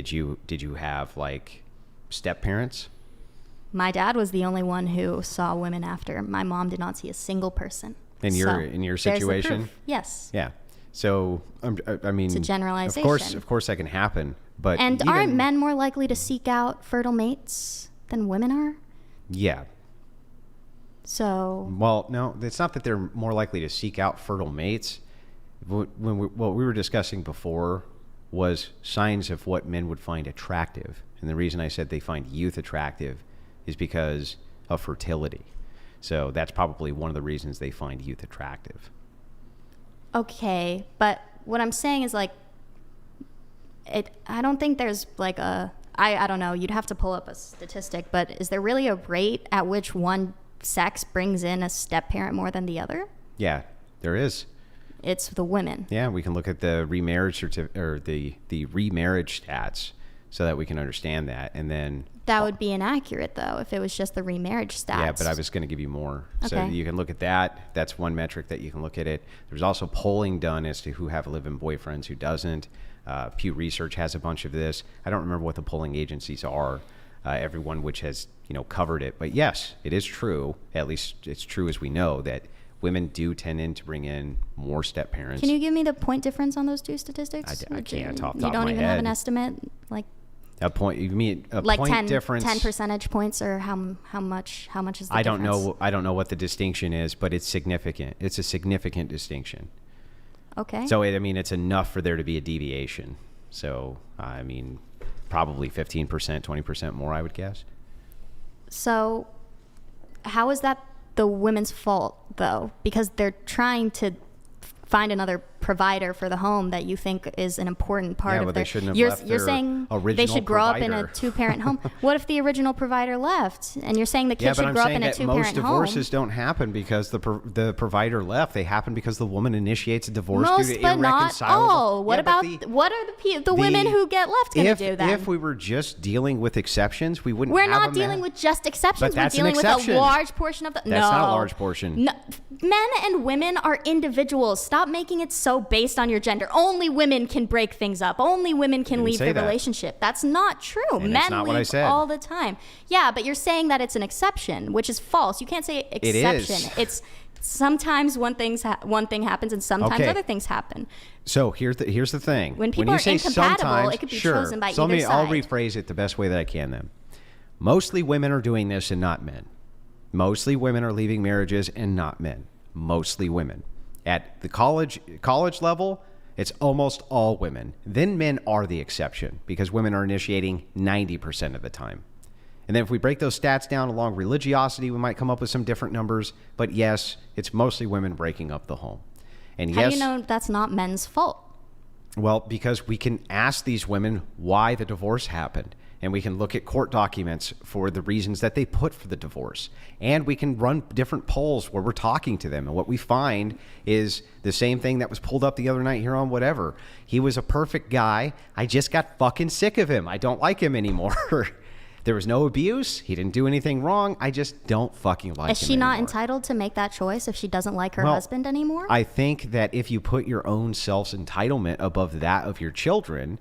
did you have like step parents? My dad was the only one who saw women after. My mom did not see a single person. In your situation? Yes. Yeah. So I mean, it's a generalization. Of course that can happen. But aren't men more likely to seek out fertile mates than women are? Yeah. So. Well, no, it's not that they're more likely to seek out fertile mates. What we were discussing before was signs of what men would find attractive. And the reason I said they find youth attractive is because of fertility. So that's probably one of the reasons they find youth attractive. Okay, but what I'm saying is like, I don't think there's like I don't know, you'd have to pull up a statistic, but is there really a rate at which one sex brings in a step parent more than the other? Yeah, there is. It's the women. Yeah, we can look at the remarriage or the remarriage stats so that we can understand that. And then that would be inaccurate though if it was just the remarriage stats. Yeah, but I was going to give you more. Okay. So you can look at that. That's one metric that you can look at it. There's also polling done as to who have live-in boyfriends, who doesn't. Pew Research has a bunch of this. I don't remember what the polling agencies are. Everyone which has covered it, but yes, it is true. At least it's true as we know that women do tend to bring in more step parents. Can you give me the point difference on those two statistics? I can't off the top of my head. You don't even have an estimate, like a point. You mean a like point 10 difference? 10 percentage points, or how much is the I don't difference? know. I don't know what the distinction is, but it's significant. It's a significant distinction. Okay. So it's enough for there to be a deviation. So probably 15%, 20% more, I would guess. So how is that the women's fault, though? Because they're trying to find another provider for the home that you think is an important part of but their... they shouldn't have you're, left you're their saying original they should grow provider. up in a two-parent home. What if the original provider left? And you're saying the kid should grow up in a two-parent home? Most divorces don't happen because the provider left. They happen because the woman initiates a divorce due to irreconcilable... Most, but not all. What about... what are the women who get left going to do then? If we were just dealing with exceptions, we wouldn't We're have not dealing with just exceptions. But We're dealing with a large portion of the... That's not a large portion. No. Men and women are individuals. Stop making it so based on your gender. Only women can break things up. Only women can leave the relationship. That's not true. And Men it's not what I leave said. all the time. Yeah, but you're saying that it's an exception, which is false. You can't say exception. It is. It's sometimes one thing happens and sometimes other things happen. So here's the thing. When people are incompatible, it could be chosen by either side. I'll rephrase it the best way that I can then. Mostly women are doing this and not men. Mostly women are leaving marriages and not men. Mostly women. At the college level, it's almost all women. Then men are the exception because women are initiating 90% of the time. And then if we break those stats down along religiosity, we might come up with some different numbers. But yes, it's mostly women breaking up the home. And How do you know that's not men's fault? Well, because we can ask these women why the divorce happened. And we can look at court documents for the reasons that they put for the divorce. And we can run different polls where we're talking to them. And what we find is the same thing that was pulled up the other night here on whatever. He was a perfect guy. I just got fucking sick of him. I don't like him anymore. There was no abuse. He didn't do anything wrong. I just don't fucking like him Is she not anymore. entitled to make that choice if she doesn't like her husband anymore? I think that if you put your own self's entitlement above that of your children...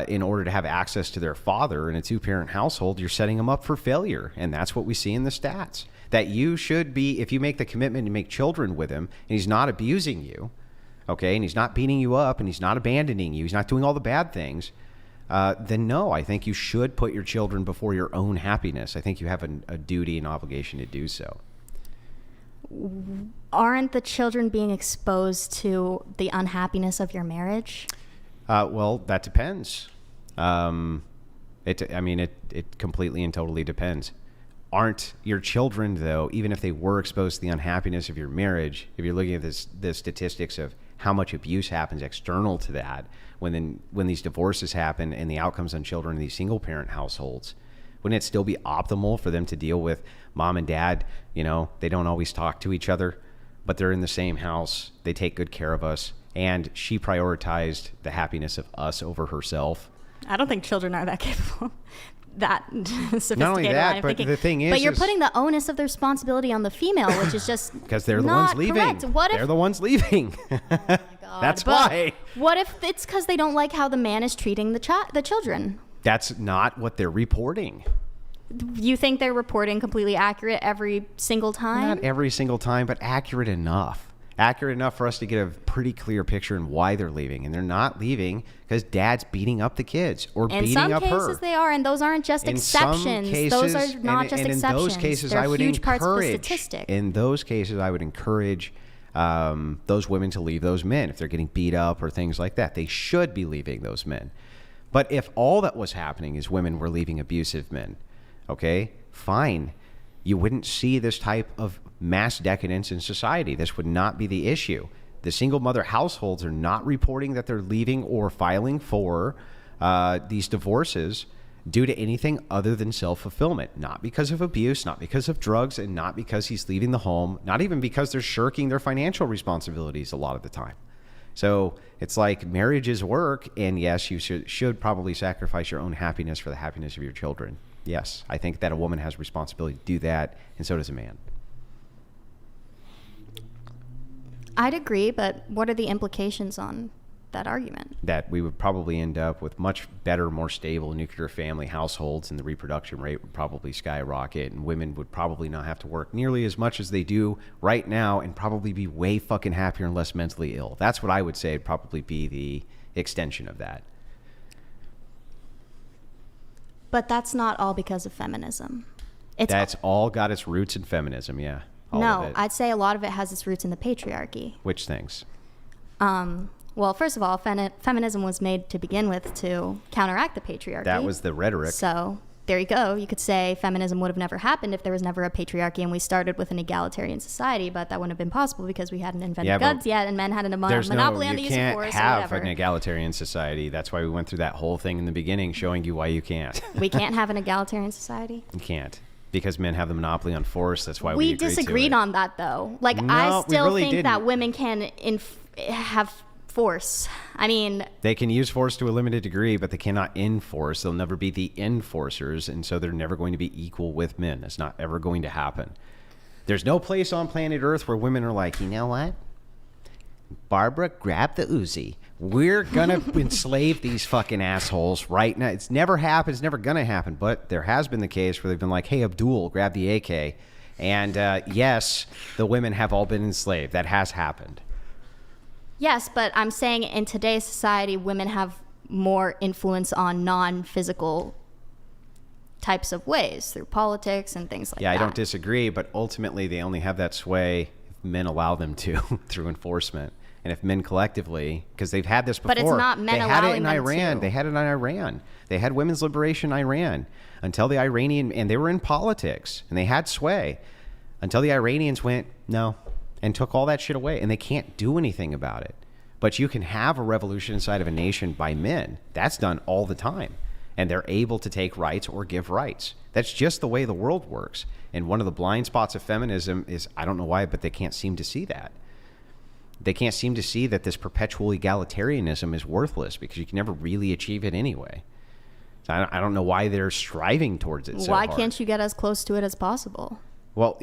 in order to have access to their father in a two-parent household, you're setting them up for failure. And that's what we see in the stats. That you should be, if you make the commitment to make children with him, and he's not abusing you, okay, and he's not beating you up, and he's not abandoning you, he's not doing all the bad things, then no, I think you should put your children before your own happiness. I think you have a duty and obligation to do so. Aren't the children being exposed to the unhappiness of your marriage? Well, that depends. It completely and totally depends. Aren't your children, though, even if they were exposed to the unhappiness of your marriage, if you're looking at the statistics of how much abuse happens external to that, when these divorces happen and the outcomes on children in these single-parent households, wouldn't it still be optimal for them to deal with mom and dad? They don't always talk to each other, but they're in the same house. They take good care of us. And she prioritized the happiness of us over herself. I don't think children are that capable, that sophisticated. Not only that, but the thing is... But you're putting the onus of the responsibility on the female, which is just because they're the not ones leaving. Correct. They're the ones leaving. Oh my God. That's But why. What if it's because they don't like how the man is treating the children? That's not what they're reporting. You think they're reporting completely accurate every single time? Not every single time, but accurate enough. Accurate enough for us to get a pretty clear picture on why they're leaving. And they're not leaving because dad's beating up the kids or beating up her. In some cases they are, and those aren't just exceptions. Those are not just exceptions. In those cases, They're I would huge parts of the encourage. statistic. In those cases, I would encourage those women to leave those men if they're getting beat up or things like that. They should be leaving those men. But if all that was happening is women were leaving abusive men, okay, fine. You wouldn't see this type of mass decadence in society. This would not be the issue. The single mother households are not reporting that they're leaving or filing for these divorces due to anything other than self-fulfillment. Not because of abuse, not because of drugs, and not because he's leaving the home, not even because they're shirking their financial responsibilities a lot of the time. So it's like marriage is work, and yes, you should probably sacrifice your own happiness for the happiness of your children. Yes, I think that a woman has a responsibility to do that, and so does a man. I'd agree, but what are the implications on that argument? That we would probably end up with much better, more stable nuclear family households, and the reproduction rate would probably skyrocket, and women would probably not have to work nearly as much as they do right now, and probably be way fucking happier and less mentally ill. That's what I would say would probably be the extension of that. But that's not all because of feminism. That's all got its roots in feminism, yeah. No, I'd say a lot of it has its roots in the patriarchy. Which things? Well, first of all, feminism was made to begin with to counteract the patriarchy. That was the rhetoric. So there you go. You could say feminism would have never happened if there was never a patriarchy and we started with an egalitarian society, but that wouldn't have been possible because we hadn't invented guns yet and men had a monopoly on the use of force. You can't have an egalitarian society. That's why we went through that whole thing in the beginning showing you why you can't. We can't have an egalitarian society? You can't. Because men have the monopoly on force. That's why we agreed disagreed to it. on that, though. Like, No, I still really think didn't. that women can have force. I mean, they can use force to a limited degree, but they cannot enforce. They'll never be the enforcers, and so they're never going to be equal with men. That's not ever going to happen. There's no place on planet Earth where women are like, you know what? Barbara, grab the Uzi. We're going to enslave these fucking assholes right now. It's never happened. It's never going to happen. But there has been the case where they've been like, hey, Abdul, grab the AK. And yes, the women have all been enslaved. That has happened. Yes, but I'm saying in today's society, women have more influence on non-physical types of ways through politics and things like that. Yeah, I don't disagree, but ultimately they only have that sway if men allow them to through enforcement. And if men collectively, because they've had this before. But it's not men allowing them to. They had it in Iran. They had women's liberation in Iran until the Iranian, and they were in politics and they had sway until the Iranians went, no, and took all that shit away. And they can't do anything about it. But you can have a revolution inside of a nation by men. That's done all the time. And they're able to take rights or give rights. That's just the way the world works. And one of the blind spots of feminism is, I don't know why, but they can't seem to see that. They can't seem to see that this perpetual egalitarianism is worthless because you can never really achieve it anyway. So I don't know why they're striving towards it so hard. Why can't you get as close to it as possible? Well,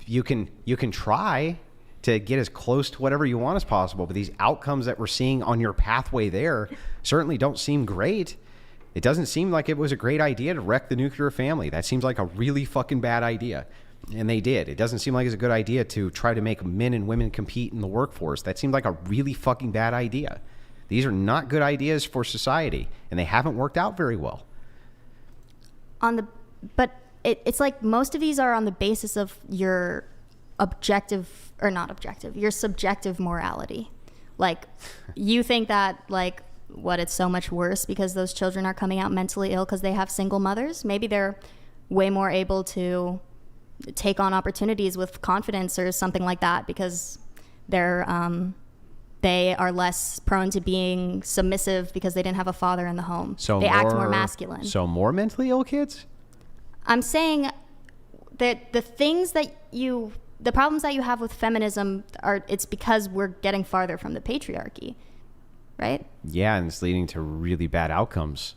you can try to get as close to whatever you want as possible, but these outcomes that we're seeing on your pathway there certainly don't seem great. It doesn't seem like it was a great idea to wreck the nuclear family. That seems like a really fucking bad idea. And they did. It doesn't seem like it's a good idea to try to make men and women compete in the workforce. That seemed like a really fucking bad idea. These are not good ideas for society, and they haven't worked out very well. But it's like most of these are on the basis of your your subjective morality. Like, you think that, like, it's so much worse because those children are coming out mentally ill because they have single mothers? Maybe they're way more able to take on opportunities with confidence or something like that because they are less prone to being submissive because they didn't have a father in the home. So they act more masculine. So more mentally ill kids? I'm saying that the problems that you have with feminism it's because we're getting farther from the patriarchy, right? Yeah, and it's leading to really bad outcomes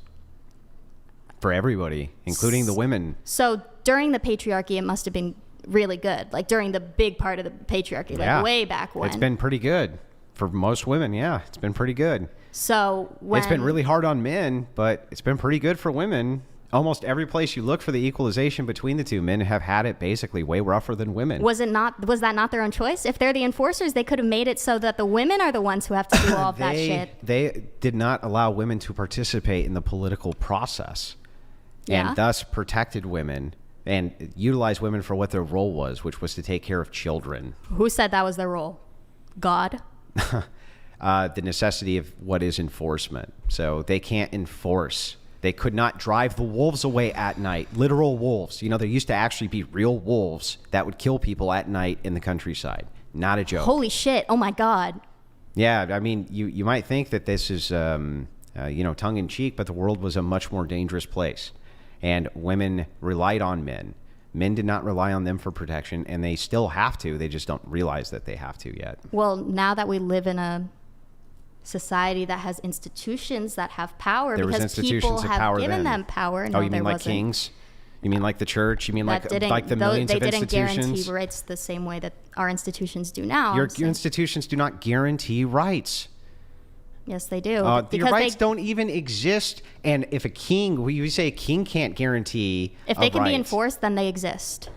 for everybody, including the women. So during the patriarchy, it must have been really good. Like during the big part of the patriarchy, like way back when. It's been pretty good For most women, yeah, it's been pretty good. So It's been really hard on men, but it's been pretty good for women. Almost every place you look for the equalization between the two, men have had it basically way rougher than women. Was that not their own choice? If they're the enforcers, they could have made it so that the women are the ones who have to do all of that shit. They did not allow women to participate in the political process, Yeah. and thus protected women and utilized women for what their role was, which was to take care of children. Who said that was their role? God? The necessity of what is enforcement. So they can't enforce. They could not drive the wolves away at night, literal wolves. You know, there used to actually be real wolves that would kill people at night in the countryside. Not a joke. Holy shit. Oh my God. Yeah, I mean, you might think that this is, tongue in cheek, but the world was a much more dangerous place. And women relied on men. Men did not rely on them for protection, and they still have to. They just don't realize that they have to yet. Well, now that we live in a society that has institutions that have power, There was because institutions people of have power given then. them power. Oh, No, you there mean like wasn't. kings? You mean like the church? You mean like the millions they of didn't institutions? guarantee rights the same way that our institutions do now. Your institutions do not guarantee rights. Yes, they do. Your rights don't even exist. And if a king, you say a king can't guarantee if they can be rights. enforced, then they exist.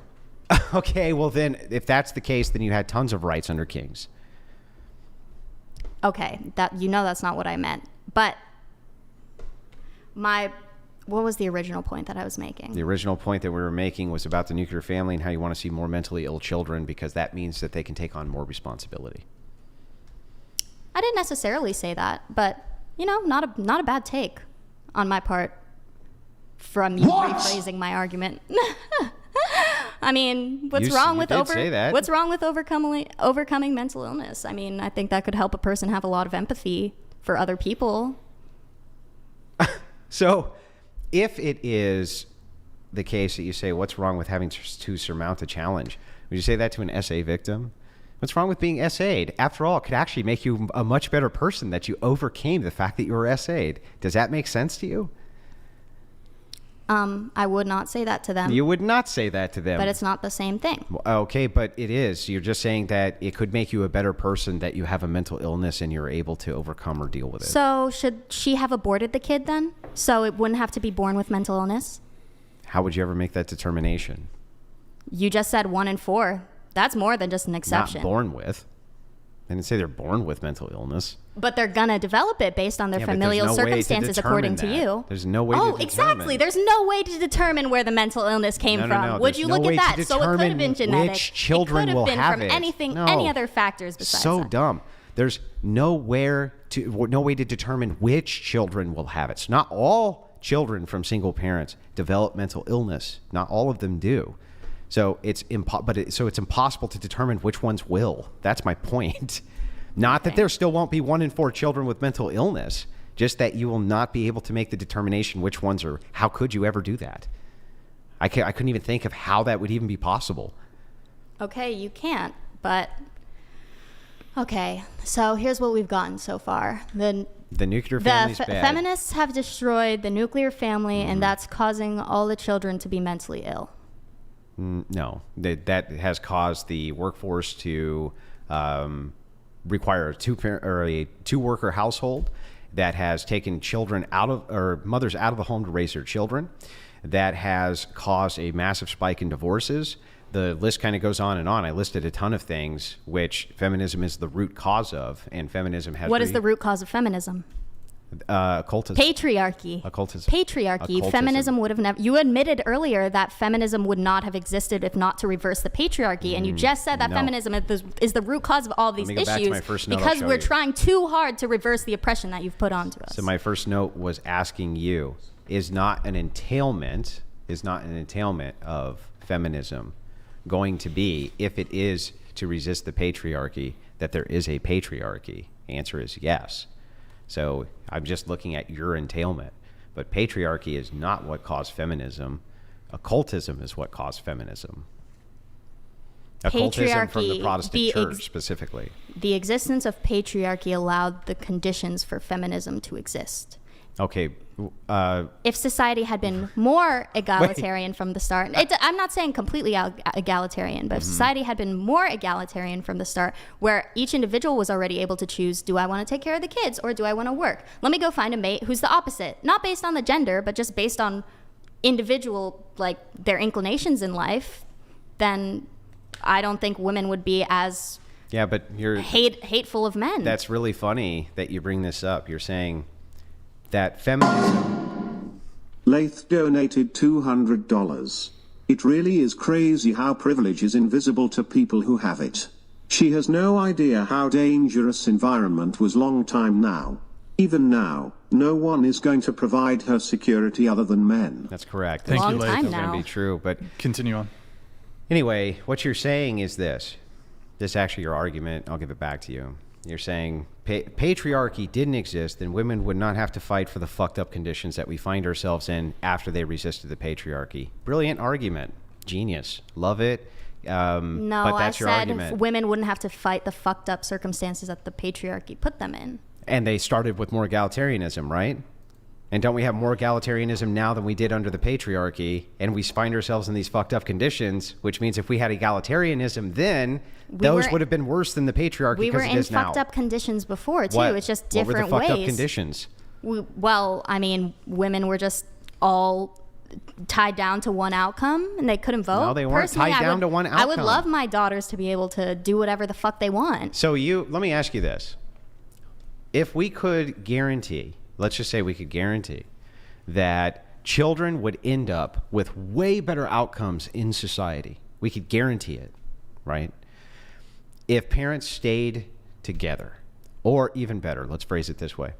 Okay, well then, if that's the case, then you had tons of rights under kings. Okay, that's not what I meant. But what was the original point that I was making? The original point that we were making was about the nuclear family and how you want to see more mentally ill children because that means that they can take on more responsibility. I didn't necessarily say that, but not a bad take on my part from you rephrasing my argument. I mean, what's wrong with overcoming mental illness? I mean, I think that could help a person have a lot of empathy for other people. So, if it is the case that you say, what's wrong with having to surmount a challenge? Would you say that to an SA victim? What's wrong with being SA'd? After all, it could actually make you a much better person that you overcame the fact that you were SA'd. Does that make sense to you? I would not say that to them. You would not say that to them. But it's not the same thing. Okay, but it is. You're just saying that it could make you a better person that you have a mental illness and you're able to overcome or deal with it. So should she have aborted the kid then? So it wouldn't have to be born with mental illness? How would you ever make that determination? You just said 1 in 4. That's more than just an exception. Not born with. I didn't say they're born with mental illness. But they're going to develop it based on their familial circumstances, according to you. There's no way to determine. Exactly. There's no way to determine where the mental illness came from. No. Would you look at that? So it could have been genetic. Which children will have it. It could have been from anything, any other factors besides so that. dumb. There's no way to determine which children will have it. So not all children from single parents develop mental illness. Not all of them do. So it's impossible to determine which ones will. That's my point. Not that there still won't be 1 in 4 children with mental illness, just that you will not be able to make the determination which ones are. How could you ever do that? I couldn't even think of how that would even be possible. Okay, you can't, but okay. So here's what we've gotten so far. The nuclear family's bad. Feminists have destroyed the nuclear family, and that's causing all the children to be mentally ill. No, that has caused the workforce to require a two-worker household that has taken mothers out of the home to raise their children. That has caused a massive spike in divorces. The list kind of goes on and on. I listed a ton of things which feminism is the root cause of, and feminism has. What is the root cause of feminism? Occultism. Patriarchy. Occultism. Patriarchy. Occultism. Feminism would have never. You admitted earlier that feminism would not have existed if not to reverse the patriarchy, and you just said that feminism is the root cause of all these Let me go back to my issues first note. because we're trying too hard to reverse the oppression that you've put onto us. So my first note was asking you: is not an entailment of feminism going to be, if it is to resist the patriarchy, that there is a patriarchy? Answer is yes. So I'm just looking at your entailment. But patriarchy is not what caused feminism. Occultism is what caused feminism. Occultism from the Protestant church specifically. The existence of patriarchy allowed the conditions for feminism to exist. Okay. If society had been more egalitarian from the start, I'm not saying completely egalitarian, but if society had been more egalitarian from the start, where each individual was already able to choose, do I want to take care of the kids or do I want to work? Let me go find a mate who's the opposite, not based on the gender, but just based on individual, like their inclinations in life, then I don't think women would be as but you're hateful of men. That's really funny that you bring this up. You're saying that feminism. Lath donated $200. It really is crazy how privilege is invisible to people who have it. She has no idea how dangerous environment was long time now. Even now, no one is going to provide her security other than men. That's correct. Thank That's you, Lath. Long time going to now. be true. But Continue on. anyway, what you're saying is this. This is actually your argument. I'll give it back to you. You're saying patriarchy didn't exist, then women would not have to fight for the fucked up conditions that we find ourselves in after they resisted the patriarchy. Brilliant argument. Genius. Love it. No, but that's I your said argument. women wouldn't have to fight the fucked up circumstances that the patriarchy put them in. And they started with more egalitarianism, right? And don't we have more egalitarianism now than we did under the patriarchy? And we find ourselves in these fucked up conditions, which means if we had egalitarianism then, those would have been worse than the patriarchy We were because it in is now. fucked up conditions before, too. What? It's just What were different the fucked ways. up conditions? Well, I mean, women were just all tied down to one outcome and they couldn't vote. No, they weren't Personally, tied I down would- to one I would outcome. love my daughters to be able to do whatever the fuck they want. So let me ask you this. If we could guarantee, let's just say we could guarantee that children would end up with way better outcomes in society. We could guarantee it, right? If parents stayed together, or even better, let's phrase it this way.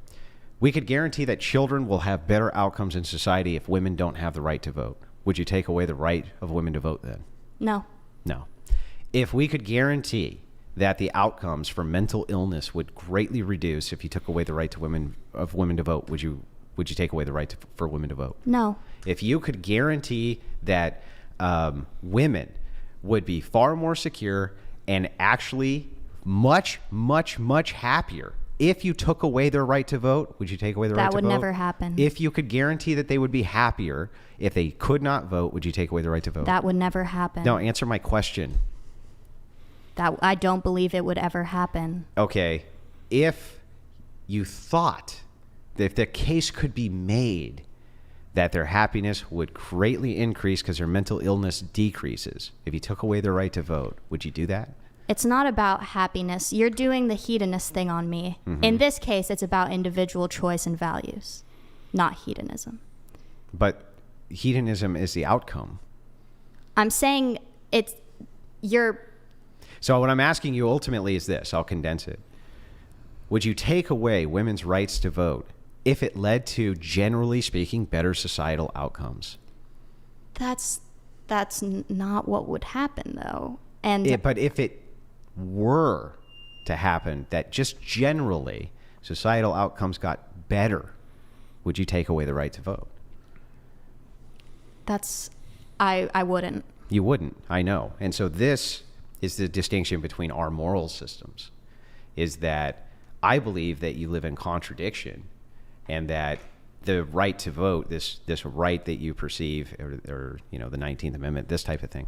We could guarantee that children will have better outcomes in society if women don't have the right to vote. Would you take away the right of women to vote then? No. No. If we could guarantee that the outcomes for mental illness would greatly reduce if you took away the right to women to vote, would you take away the right for women to vote? No. If you could guarantee that women would be far more secure and actually much, much, much happier if you took away their right to vote, would you take away the right to vote? That would never happen. If you could guarantee that they would be happier if they could not vote, would you take away the right to vote? That would never happen. No, answer my question. That I don't believe it would ever happen. Okay, if you thought that if the case could be made that their happiness would greatly increase because their mental illness decreases if you took away their right to vote, would you do that? It's not about happiness. You're doing the hedonist thing on me. Mm-hmm. In this case, it's about individual choice and values, not hedonism. But hedonism is the outcome. I'm saying So what I'm asking you ultimately is this. I'll condense it. Would you take away women's rights to vote if it led to, generally speaking, better societal outcomes? That's not what would happen, though. And But if it were to happen, that just generally societal outcomes got better, would you take away the right to vote? I wouldn't. You wouldn't, I know. And so this is the distinction between our moral systems, is that I believe that you live in contradiction and that the right to vote, this right that you perceive, or the 19th Amendment, this type of thing,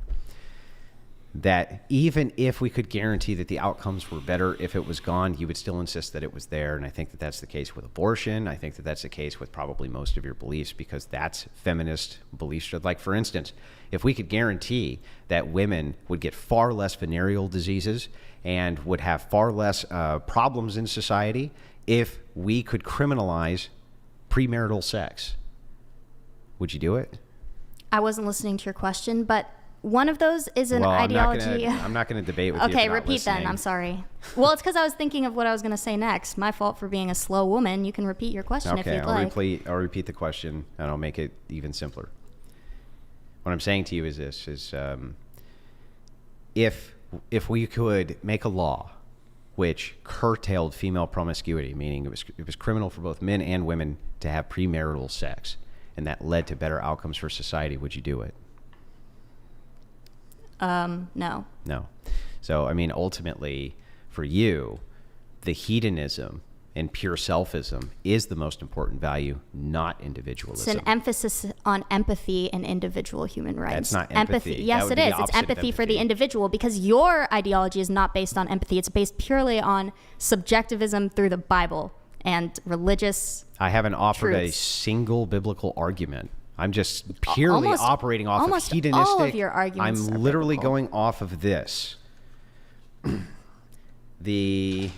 that even if we could guarantee that the outcomes were better if it was gone, you would still insist that it was there. And I think that that's the case with abortion. I think that that's the case with probably most of your beliefs, because that's feminist beliefs. Like, for instance, if we could guarantee that women would get far less venereal diseases and would have far less problems in society if we could criminalize premarital sex, would you do it? I wasn't listening to your question, but one of those is an Well, ideology. I'm not going to debate with you. Okay, if you're not repeat then. listening. I'm sorry. Well, it's because I was thinking of what I was going to say next. My fault for being a slow woman. You can repeat your question if Okay, you'd I'll like. I'll repeat the question, and I'll make it even simpler. What I'm saying to you is this: if we could make a law which curtailed female promiscuity, meaning it was criminal for both men and women to have premarital sex, and that led to better outcomes for society, would you do it? No. No. So, I mean, ultimately, for you, the hedonism and pure selfism is the most important value, not individualism. It's an emphasis on empathy and individual human rights. That's not empathy. Yes, it is. It's empathy for the individual, because your ideology is not based on empathy. It's based purely on subjectivism through the Bible and religious I haven't offered a truths. single biblical argument. I'm just purely operating off of almost hedonistic. all of your arguments I'm are literally biblical. going off of this. The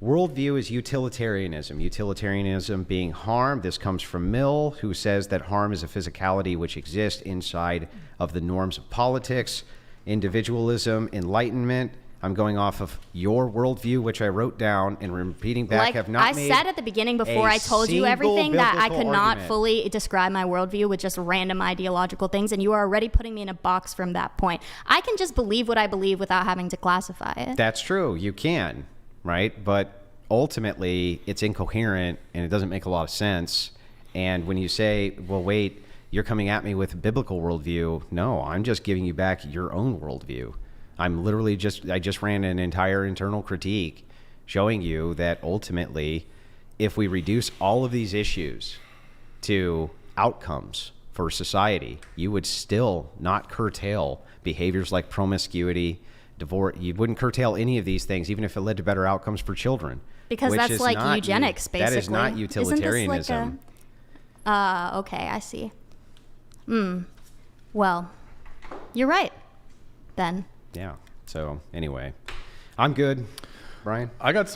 worldview is utilitarianism. Utilitarianism being harm. This comes from Mill, who says that harm is a physicality which exists inside of the norms of politics. Individualism, enlightenment. I'm going off of your worldview, which I wrote down and repeating back. Like Have not I made said at the beginning before a I told you single everything that I biblical could not argument. fully describe my worldview with just random ideological things, and you are already putting me in a box from that point. I can just believe what I believe without having to classify it. That's true. You can, right? But ultimately, it's incoherent and it doesn't make a lot of sense. And when you say, well, wait, you're coming at me with a biblical worldview. No, I'm just giving you back your own worldview. I'm literally I just ran an entire internal critique showing you that ultimately, if we reduce all of these issues to outcomes for society, you would still not curtail behaviors like promiscuity, divorce. You wouldn't curtail any of these things, even if it led to better outcomes for children. Because which that's is like not eugenics, basically. That is not utilitarianism. Isn't this like okay, I see. Well, you're right, then. Yeah. So anyway, I'm good. Brian? I got